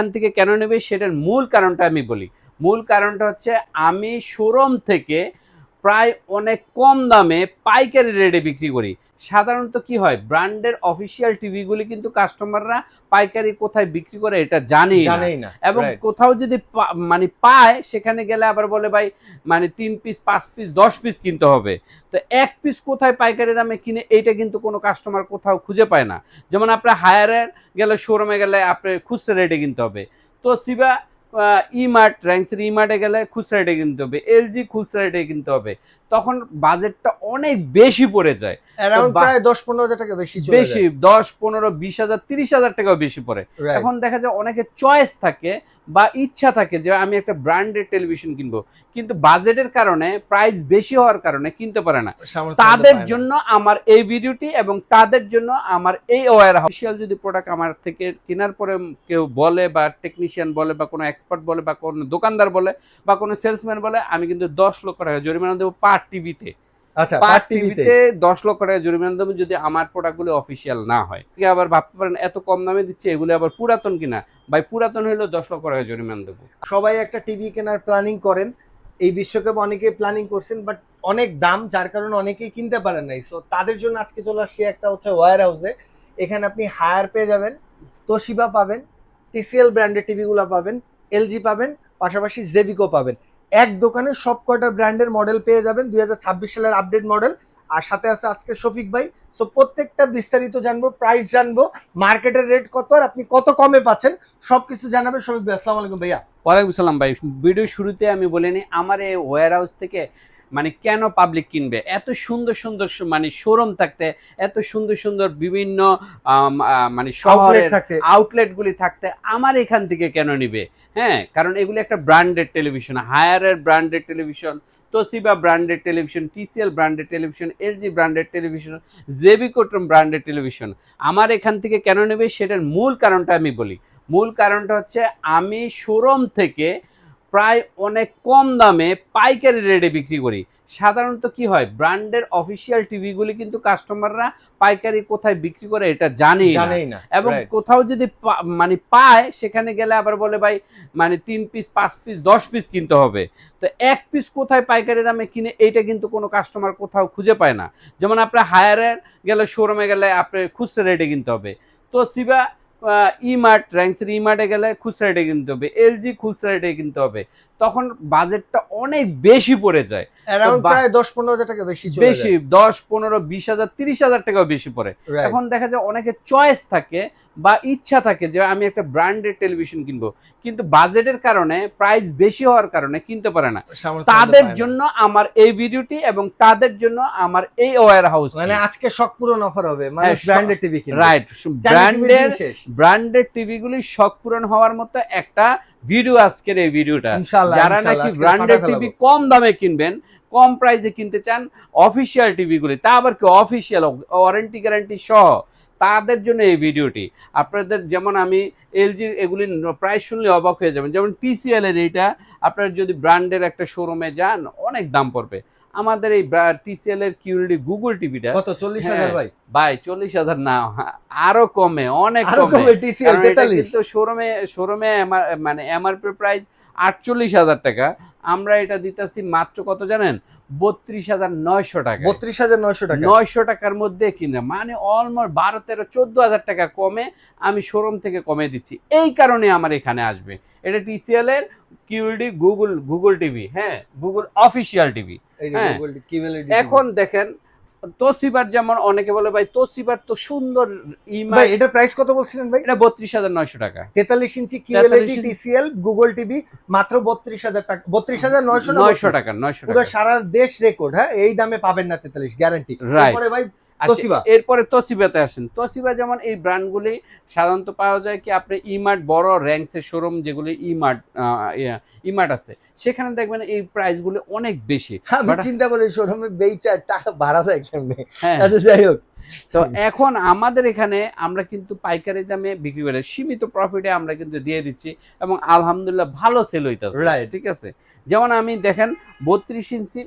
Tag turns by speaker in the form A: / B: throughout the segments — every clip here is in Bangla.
A: এখান থেকে কেন নেবে সেটার মূল কারণটা আমি বলি। মূল কারণটা হচ্ছে আমি শোরুম থেকে প্রায় অনেক কম দামে পাইকারি রেটে বিক্রি করি। সাধারণত কি হয়, ব্র্যান্ডের অফিসিয়াল টিভিগুলি কিন্তু কাস্টমাররা পাইকারি কোথায় বিক্রি করে এটা জানেই না। এবং কোথাও যদি মানে পায় সেখানে গেলে আবার বলে ভাই মানে 3 পিস 5 পিস 10 পিস কিনতে হবে। তো এক পিস কোথায় পাইকারি দামে কিনে এইটা কিন্তু কোনো কাস্টমার কোথাও খুঁজে পায় না। যেমন আপনার হায়ারে গেলে শোরুমে গেলে আপনার খুচরা রেটে কিনতে হবে। তো সিবা ইমার্ট র্যাঙ্কসের ইমার্টে গেলে খুচরা রেটে কিনতে হবে, এলজি খুচরা রেটে কিনতে হবে, তখন বাজেটটা অনেক বেশি পড়ে যায়।
B: প্রায় 10-15 হাজার টাকা বেশি,
A: 10-15-20,000 30,000 টাকাও বেশি পড়ে। এখন দেখা যায় অনেকের চয়েস থাকে বা ইচ্ছা থাকে যে আমি একটা ব্র্যান্ডেড টেলিভিশন কিনবো, কিন্তু বাজেটের কারণে প্রাইস বেশি হওয়ার কারণে কিনতে পারে না। তাদের জন্য আমার এই ভিডিওটি এবং তাদের জন্য আমার এই ওয়্যার অফিসিয়াল যদি প্রোডাক্ট আমার থেকে কেনার পরে কেউ বলে বা টেকনিশিয়ান বলে বা কোনো এক্সপার্ট বলে বা কোনো দোকানদার বলে বা কোনো সেলসম্যান বলে, আমি কিন্তু 10 লক্ষ টাকা জরিমানা দেবো পার টিভিতে।
B: আচ্ছা,
A: পার টিভিতে 10 লক্ষ টাকা জরিমানা দেবো যদি আমার প্রোডাক্টগুলো অফিসিয়াল না হয়। আবার ভাবতে পারেন এত কম দামে দিচ্ছে, এগুলো আবার পুরাতন কিনা, ভাই পুরাতন হইলেও 10 লক্ষ টাকা জরিমানা দেবো।
B: সবাই একটা টিভি কেনার প্ল্যানিং করেন, এই বিশ্বকাপ অনেকে প্ল্যানিং করছেন, বাট অনেক দাম, যার কারণে অনেকেই কিনতে পারেন নাই। সো তাদের জন্য আজকে চলে আসছি একটা হচ্ছে ওয়্যার হাউসে। এখানে আপনি হায়ার পেয়ে যাবেন, তোশিবা পাবেন, টিসিএল ব্র্যান্ডের টিভিগুলো পাবেন, এলজি পাবেন, পাশাপাশি জেবিকো পাবেন। এক দোকানে সব কয়টা ব্র্যান্ডের মডেল পেয়ে যাবেন, 2026 সালের আপডেট মডেল। আর সাথে আছে আজকে শফিক ভাই। সো প্রত্যেকটা বিস্তারিত জানবো, প্রাইস জানবো, মার্কেটের রেট কত আর আপনি কত কমে পাচ্ছেন, সবকিছু জানাবে শফিক ভাই। আসসালামু আলাইকুম ভাইয়া।
A: ওয়ালাইকুম সালাম ভাই। ভিডিও শুরুতে আমি বলিনি আমার এই ওয়্যার হাউস থেকে মানে কেন পাবলিক কিনবে, এত সুন্দর সুন্দর মানে শোরুম থাকতে, এত সুন্দর সুন্দর বিভিন্ন মানে শহরের আউটলেটগুলি থাকতে আমার এখান থেকে কেন নিবে? হ্যাঁ, কারণ এগুলি একটা ব্র্যান্ডেড টেলিভিশন, হায়ারের branded television, Toshiba branded television, TCL branded television, LG branded television, জেবিকো ব্র্যান্ডেড টেলিভিশন। আমার এখান থেকে কেন নেবে সেটার মূল কারণটা আমি বলি। মূল কারণটা হচ্ছে আমি শোরুম থেকে প্রায় অনেক কম দামে পাইকারি রেটে বিক্রি করি। সাধারণত কি হয়, ব্র্যান্ডের অফিসিয়াল টিভিগুলি কিন্তু কাস্টমাররা পাইকারি কোথায় বিক্রি করে এটা জানেই না। এবং কোথাও যদি মানে পায় সেখানে গেলে আবার বলে ভাই মানে 3 পিস 5 পিস 10 পিস কিনতে হবে। তো এক পিস কোথায় পাইকারি দামে কিনে এইটা কিন্তু কোনো কাস্টমার কোথাও খুঁজে পায় না। যেমন আপনার হায়ারে গেলে শোরুমে গেলে আপনার খুচরা রেটে কিনতে হবে। তো সিবা ইমার্ট র্যাঙ্কসের ইমার্টে গেলে খুচরা রেটে কিনতে হবে, এলজি খুচরা রেটে কিনতে হবে, তখন বাজেটটা অনেক বেশি পড়ে যায়।
B: প্রায় 10-15 হাজার টাকা বেশি,
A: 10-15-20,000 30,000 টাকাও বেশি পড়ে। এখন দেখা যায় অনেকের চয়েস থাকে বা ইচ্ছা থাকে যে আমি একটা ব্র্যান্ডেড টেলিভিশন কিনবো, কিন্তু বাজেটের কারণে প্রাইস বেশি হওয়ার কারণে কিনতে পারে না। তাদের জন্য আমার এই ভিডিওটি এবং তাদের জন্য আমার এই ওয়্যার হাউস।
B: মানে আজকে শখ পূরণ অফার হবে, মানে ব্র্যান্ডেড টিভি কিনবে।
A: রাইট, ব্র্যান্ডেড টিভিগুলি শখ পূরণ হওয়ার মতো একটা ভিডিও আজকের এই ভিডিওটা। যারা নাকি ব্র্যান্ডেড টিভি কম দামে কিনবেন, কম প্রাইসে কিনতে চান অফিসিয়াল টিভিগুলি, তা আবার কি অফিসিয়াল ওয়ারেন্টি গ্যারান্টি সহ, তাদের জন্য এই ভিডিওটি। আপনাদের যেমন আমি এলজি এগুলি প্রাইস শুনলে অবাক হয়ে যাবেন। যেমন টিসিএল এর এইটা আপনার যদি ব্র্যান্ডের একটা শোরুমে যান অনেক দাম পড়বে। আমাদের এই টিসিএল এর কিউএলডি গুগল টিভিটা
B: কত? 40,000 ভাই?
A: ভাই 40,000 না, আরো কমে, অনেক কমে।
B: টিসিএল 43
A: কিন্তু শোরুমে মানে এমআরপি প্রাইস 48,000 টাকা, আমরা এটা দিতেছি মাত্র কত জানেন? 32,900 টাকা।
B: 32,900 টাকা,
A: 900 টাকার মধ্যে কিনে, মানে অলমোস্ট 12-13-14,000 টাকা কমে আমি শোরুম থেকে কমে দিচ্ছি। এই কারণে আমার এখানে আসবে। এটা টিসিএল এর কিউএলডি গুগল টিভি, হ্যাঁ, গুগল অফিসিয়াল টিভি। এখন দেখেন তোশিবার, যেমন অনেকে বলে ভাই তোশিবার তো সুন্দর
B: ভাই, এটা প্রাইস কত বলছিলেন ভাই?
A: এটা 32,900 টাকা।
B: 43 ইঞ্চি কিউএলইডি টিসিএল গুগল টিভি মাত্র 32,000 টাকা, 32,900 টাকা। পুরো সারা দেশ রেকর্ড। হ্যাঁ, এই দামে পাবেন না 43, গ্যারান্টি। এরপরে ভাই
A: এরপরে তোশিবাতে আসেন। তোশিবা যেমন এই ব্র্যান্ডগুলি সাধারণত পাওয়া যায় কি আপনি ইমার্ট বড় র্যাঙ্কসের শোরুম যেগুলি ইমার্ট আছে, সেখানে দেখবেন এই প্রাইসগুলো অনেক বেশি।
B: আমি চিন্তা করি শোরুমে বেচা টাকা ভাড়া দেয় কেমনে। আচ্ছা, যাই হোক,
A: তো এখন আমাদের এখানে আমরা কিন্তু পাইকারি দামে বিক্রি করে সীমিত প্রফিটে আমরা কিন্তু দিয়ে দিচ্ছি এবং আলহামদুলিল্লাহ ভালো সেল হইতাছে। ঠিক আছে, যেমন আমি দেখেন 32 ইঞ্চির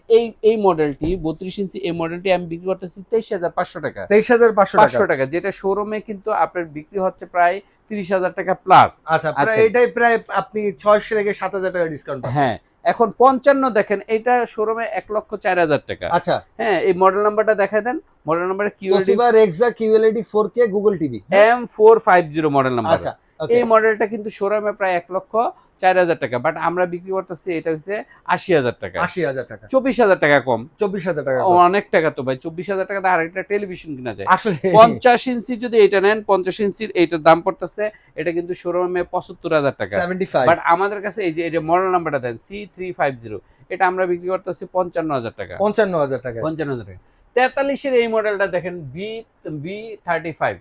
A: এই মডেলটি, 32 ইঞ্চি এই মডেলটি আমি বিক্রি করতেছি 23,500 টাকা।
B: 23,500
A: টাকা, যেটা শোরুমে কিন্তু আপনার বিক্রি হচ্ছে প্রায় 30,000 টাকা প্লাস।
B: আচ্ছা, প্রায় এটাই প্রায় আপনি 600 থেকে 7,000 টাকা ডিসকাউন্ট পাচ্ছেন।
A: হ্যাঁ, এখন 55 দেখেন, এটা শোরুমে 1,04,000 টাকা।
B: আচ্ছা,
A: হ্যাঁ, এই মডেল নাম্বারটা দেখায় দেন। Model number
B: Toshiba Regza QLED 4K Google TV
A: M450 model number.
B: আচ্ছা,
A: এই মডেলটা কিন্তু শোরুমে প্রায় 1,04,000 টাকা, বাট আমরা বিক্রি করতেছি এটা হচ্ছে 80,000 টাকা।
B: 80,000 টাকা,
A: 24,000 টাকা কম।
B: 24,000 টাকা
A: অনেক টাকা তো ভাই, 24,000 টাকা আরেকটা টেলিভিশন কিনা যায়।
B: আসলে
A: 50 ইঞ্চি যদি এটা নেন, 50 ইঞ্চির এইটার দাম পড়তেছে, এটা কিন্তু শোরুমে 75,000 টাকা।
B: 75।
A: বাট আমাদের কাছে এই যে এটা মডেল নাম্বারটা দেন C350, এটা আমরা বিক্রি করতেছি 55,000 টাকা।
B: 55,000 টাকা।
A: 55,000 টাকা। 43 এই মডেলটা দেখেন, B35।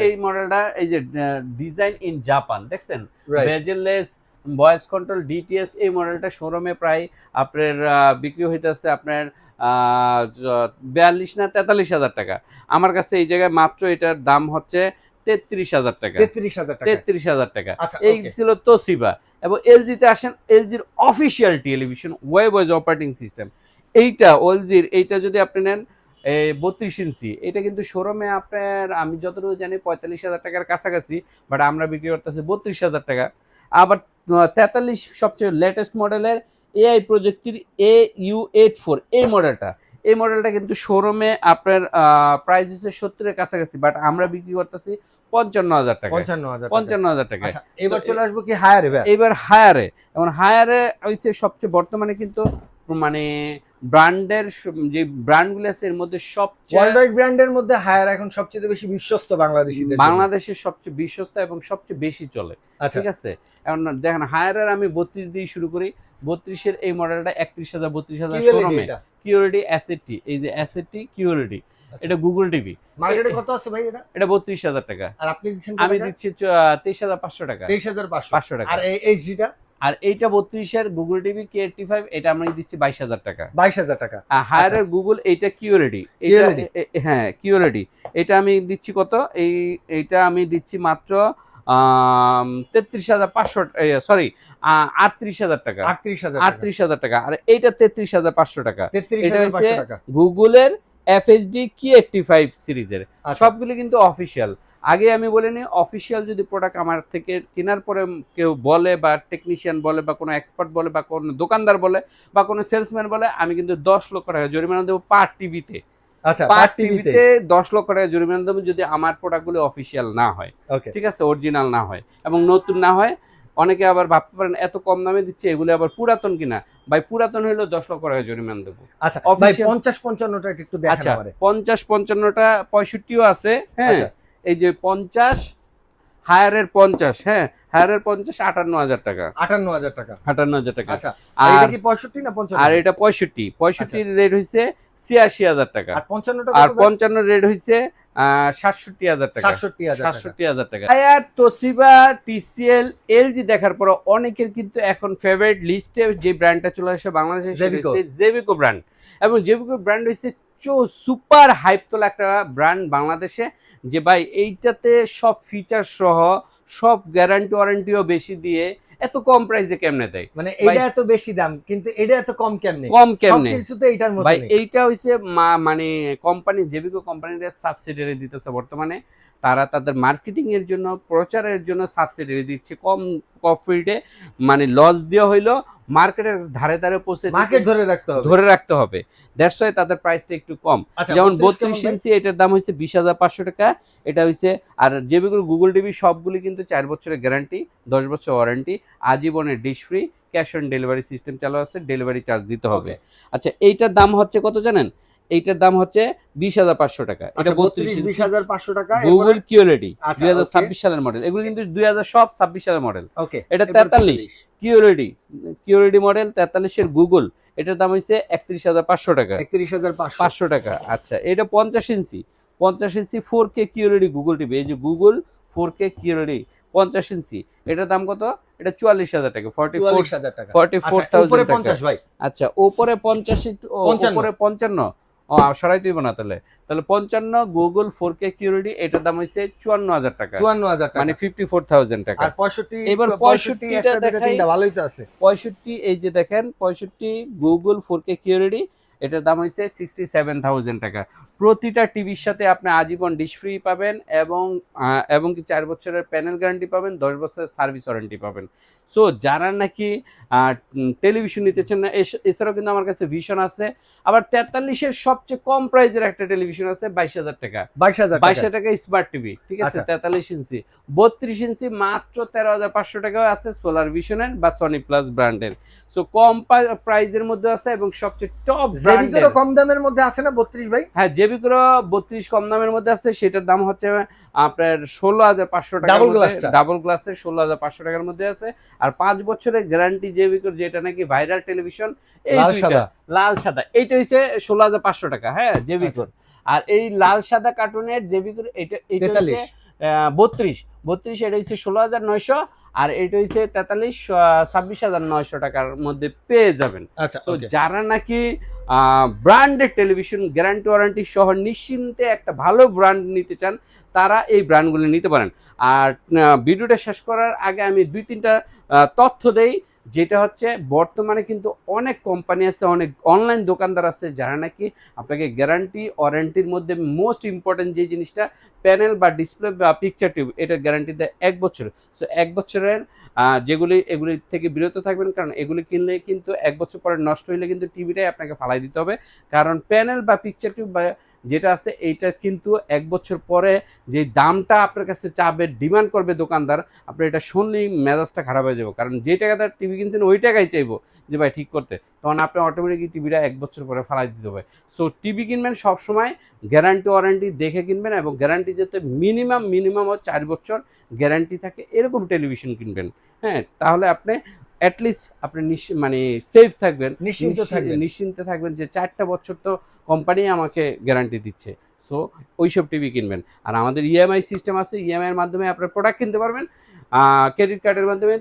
A: এই মডেলটা এই যে ডিজাইন ইন জাপান দেখছেন, বেজেললেস, ভয়েস কন্ট্রোল, ডিটিএস। এই মডেলটা শোরুমে প্রায় আপনার বিক্রি হইতেছে আপনার 42 না 43,000 টাকা। আমার কাছে এই জায়গায় মাত্র এটার দাম হচ্ছে 33,000 টাকা। 33,000 টাকা। এই ছিল তোশিবা। এবং এলজিতে আসেন, এলজির official television web OS operating system, এইটা এলজির, এইটা যদি আপনি নেন 32 ইঞ্চি, এটা কিন্তু শোরুমে আপনার আমি যতটুকু জানি 45,000 টাকার কাছাকাছি, বাট আমরা বিক্রি করতেছি 32,000 টাকা। আবার 43 সবচেয়ে লেটেস্ট মডেলের এআই প্রযুক্তির AU84 এই মডেলটা কিন্তু শোরুমে আপনার প্রাইস হচ্ছে 70-এর কাছাকাছি, বাট আমরা বিক্রি করতেছি 55,000 টাকা। 55,000 টাকা।
B: এবার চলে আসবো কি হায়ারে?
A: এবার হায়ারে, এবং হায়ারে হইছে সবচেয়ে বর্তমানে কিন্তু মানে ব্র্যান্ডের যে ব্র্যান্ডগুলো আছে এর মধ্যে সবচেয়ে
B: ওয়ার্ল্ড ব্র্যান্ডের মধ্যে হায়ার এখন সবচেয়ে বেশি বিশ্বস্ত
A: বাংলাদেশের সবচেয়ে বিশ্বস্ত এবং সবচেয়ে বেশি চলে। ঠিক আছে, এখন দেখেন হায়ারের আমি 32 দিয়ে শুরু করি। 32-এর এই মডেলটা 31,000 32,000 শোরুমে। QLED অ্যাসেটটি, এই যে অ্যাসেটটি QLED, এটা গুগল টিভি।
B: মার্কেটে কত আছে ভাই এটা?
A: এটা 32,000 টাকা।
B: আর আপনি দিচ্ছেন?
A: আমি দিচ্ছি 23,500 টাকা।
B: 23,500 টাকা। আর এইচডিটা? আর
A: এইটা 32-এর গুগল টিভি K85, এটা আমরা দিচ্ছি 22,000 টাকা।
B: 22,000 টাকা।
A: হায়ারের গুগল, এইটা QLED, এটা হ্যাঁ QLED, এটা আমি দিচ্ছি কত? এইটা আমি দিচ্ছি মাত্র 33,500, সরি 38,000 টাকা। 38,000 টাকা। আর এইটা 33,500 টাকা। এটা হচ্ছে গুগলের FHD K85 সিরিজের। সবগুলো কিন্তু অফিসিয়াল। আগে আমি বলিনি, অফিসিয়াল যদি প্রোডাক্ট আমার থেকে কেনার পরে কেউ বলে, বা টেকনিশিয়ান বলে, বা কোনো এক্সপার্ট বলে, বা কোনো দোকানদার বলে, বা কোনো সেলসম্যান বলে, আমি কিন্তু 10 লক্ষ টাকা জরিমানা দেবো পার টিভিতে।
B: আচ্ছা,
A: পার টিভিতে 10 লক্ষ টাকা জরিমানা দেবো যদি আমার প্রোডাক্টগুলো অফিসিয়াল না হয়। ঠিক আছে, অরিজিনাল না হয় এবং নতুন না হয়। অনেকে আবার ভাবতে পারেন এত কম দামে দিচ্ছে, এগুলো আবার পুরাতন কিনা। ভাই পুরাতন হইলেও 10 লক্ষ টাকা জরিমানা দেবো।
B: আচ্ছা ভাই, 50-55টা একটু দেখান আমারে।
A: 50-55টা 65ও আছে। হ্যাঁ, এই যে 50 হায়ারের 50, হ্যাঁ হায়ারের 50 58,000 টাকা।
B: 58,000 টাকা।
A: 58,000 টাকা।
B: আচ্ছা, আর এটা কি 65 না 55?
A: আর এটা 65 রেট হইছে 86,000 টাকা। আর 55টা আর 55 রেট হইছে 67,000 টাকা। 67,000 টাকা। হায়ার, তোশিবা, TCL, LG দেখার পর অনেকের কিন্তু এখন ফেভারিট লিস্টে যে ব্র্যান্ডটা চলে আসে বাংলাদেশে, সেটা হচ্ছে জেবিকো ব্র্যান্ড। এবং জেবিকো ব্র্যান্ড হচ্ছে সুপার হাইপ তোলা একটা ব্র্যান্ড বাংলাদেশে, যে ভাই এইটাতে সব ফিচার সহ, সব গ্যারান্টি ওয়ারেন্টিও বেশি দিয়ে এত কম প্রাইসে কেমনে দেয়?
B: মানে এটা এত বেশি দাম কিন্তু এটা এত কম কেমনে? সবকিছুতে এটার মতো
A: ভাই, এইটা হইছে মানে কোম্পানি, জেবিকো কোম্পানির সাবসিডিয়ারি দিতেছে বর্তমানে। তারা তাদের মার্কেটিং এর জন্য, প্রচারের জন্য সাবসিডিয়ারি দিচ্ছে কম প্রফিটে, মানে লস দেওয়া হইলো মার্কেটের ধারে ধারে পৌঁছে
B: মার্কেট ধরে রাখতে হবে।
A: দ্যাটস ওয়াই তাদের প্রাইসটা একটু কম। যেমন 32 ইঞ্চি, এটার দাম হচ্ছে 20,500 টাকা। এটা হইছে, আর জেবিকোর গুগল টিভি সবগুলি কিন্তু 4 বছরের গ্যারান্টি, 10 বছর ওয়ারেন্টি, আজীবনের dish free, cash on delivery system চালু আছে, ডেলিভারি চার্জ দিতে হবে। আচ্ছা, এইটার দাম হচ্ছে কত জানেন? এইটার দাম হচ্ছে 20,500 টাকা। এটা
B: 20,500 টাকা।
A: গুগল QLED 2026 সালের মডেল। এগুলো কিন্তু 2026 সালের মডেল। এটা 43 QLED মডেল, 43 এর গুগল, এটার দাম হইছে 31,500 টাকা। 31,500 টাকা। আচ্ছা, এটা 50 ইঞ্চি 4K QLED গুগল টিভি, এই যে গুগল 4K QLED 50 ইঞ্চি, এটার দাম কত? এটা 44,000 টাকা। 44,000 টাকা। আচ্ছা, উপরে 50, উপরে 55, সরাই দিব না তাহলে 55 গুগল 4K QLED, এটার দাম হইছে 54,000 টাকা। 54,000 টাকা, মানে 54,000 টাকা। আর 65, এবার 65টা দেখাই, ভালোই তো আছে। 65, এই যে দেখেন 65 গুগল 4K QLED, এটার দাম হয়েছে 67,000 টাকা। প্রতিটা টিভির সাথে আপনি আজীবন ডিশ ফ্রি পাবেন এবং কি 4 বছরের প্যানেল গ্যারান্টি পাবেন, 10 বছরের সার্ভিস ওয়ারেন্টি পাবেন। সো যারা নাকি টেলিভিশন নিতেছেন না, এছাড়াও কিন্তু আমার কাছে ভিশন আছে। আবার 43-এর সবচেয়ে কম প্রাইজের একটা টেলিভিশন আছে 22,000 টাকা। 22,000 টাকা স্মার্ট টিভি, ঠিক আছে, 43 ইঞ্চি। 32 ইঞ্চি মাত্র 13,500 টাকাও আছে সোলার ভিশনের বা সনি প্লাস ব্র্যান্ডের। সো কম প্রাইজের মধ্যে আছে এবং সবচেয়ে টপ ব্র্যান্ডের।
B: কম দামের মধ্যে আছে না 32 ভাই?
A: হ্যাঁ, জেবিকো 32 কম দামের মধ্যে আছে, সেটার দাম হচ্ছে আপনার 16,500 টাকা। ডাবল গ্লাসের 16,500 টাকার মধ্যে আছে। আর 5 বছরের গ্যারান্টি জেবিকোর, যেটা নাকি ভাইরাল টেলিভিশন, এই দুইটা লাল সাদা, এইটা হচ্ছে 16,500 টাকা। হ্যাঁ, জেবিকোর। আর এই লাল সাদা কার্টুনের জেবিকোর এটা হচ্ছে 32 এটা হচ্ছে 16,900, আর এটা হচ্ছে 43 26,900 টাকার মধ্যে পেয়ে যাবেন। তো যারা নাকি ব্র্যান্ডের টেলিভিশন গ্যারান্টি ওয়ারেন্টি সহ নিশ্চিন্তে একটা ভালো ব্র্যান্ড নিতে চান, তারা এই ব্র্যান্ডগুলো নিতে পারেন। আর ভিডিওটা শেষ করার আগে আমি 2-3টা তথ্য দেই, যেটা হচ্ছে বর্তমানে কিন্তু অনেক কোম্পানি আছে, অনেক অনলাইন দোকানদার আছে যারা নাকি আপনাকে গ্যারান্টি ওয়ারেন্টির মধ্যে মোস্ট ইম্পর্টেন্ট যে জিনিসটা প্যানেল বা ডিসপ্লে বা পিকচার টিউব, এটার গ্যারান্টি দেয় 1 বছর। সো 1 বছরের এগুলি থেকে বিরত থাকবেন, কারণ এগুলি কিনলে কিন্তু 1 বছর পরে নষ্ট হইলে কিন্তু টিভিটাই আপনাকে ফালাই দিতে হবে। কারণ প্যানেল বা পিকচার টিউব বা যেটা আছে এইটা কিন্তু 1 বছর পরে যে দামটা আপনার কাছে চাবে, ডিমান্ড করবে দোকানদার, আপনার এটা শুনলেই মেজাজটা খারাপ হয়ে যাবে। কারণ যে টাকাটা টিভি কিনছেন ওই টাকাই চাইবো যে ভাই ঠিক করতে, তখন আপনি অটোমেটিকলি টিভিটা 1 বছর পরে ফালাই দিতে হবে। সো টিভি কিনবেন সবসময় গ্যারান্টি ওয়ারেন্টি দেখে কিনবেন, এবং গ্যারান্টি যাতে মিনিমাম 4 বছর গ্যারান্টি থাকে এরকম টেলিভিশন কিনবেন। হ্যাঁ, তাহলে আপনি অ্যাটলিস্ট আপনি সেফ থাকবেন, নিশ্চিন্তে থাকবেন যে 4টা বছর তো কোম্পানি আমাকে গ্যারান্টি দিচ্ছে। সো ওইসব টিভি কিনবেন। আর আমাদের ইএমআই সিস্টেম আছে, ইএমআইয়ের মাধ্যমে আপনার প্রোডাক্ট কিনতে পারবেন। ক্রেডিট কার্ডের মাধ্যমে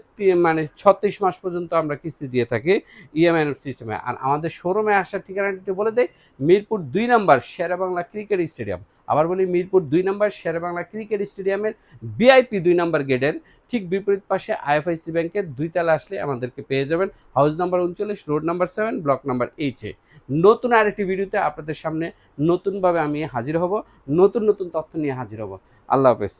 A: 36 মাস পর্যন্ত আমরা কিস্তি দিয়ে থাকি ইএমআই সিস্টেমে। আর আমাদের শোরুমে আসার ঠিকানাটি বলে দেয়, মিরপুর 2 নম্বর শেরেবাংলা ক্রিকেট স্টেডিয়াম। আবার বলি, মিরপুর 2 নম্বর শেরেবাংলা ক্রিকেট স্টেডিয়ামের VIP 2 নম্বর গেটের ঠিক বিপরীত পাশে IFIC ব্যাংকের 2 তলা আসলে আমাদেরকে পেয়ে যাবেন। House number 39, road number 7, block number H এ। নতুন আরেকটি ভিডিওতে আপনাদের সামনে নতুনভাবে আমি হাজির হব, নতুন তথ্য নিয়ে হাজির হব। আল্লাহ হাফেজ।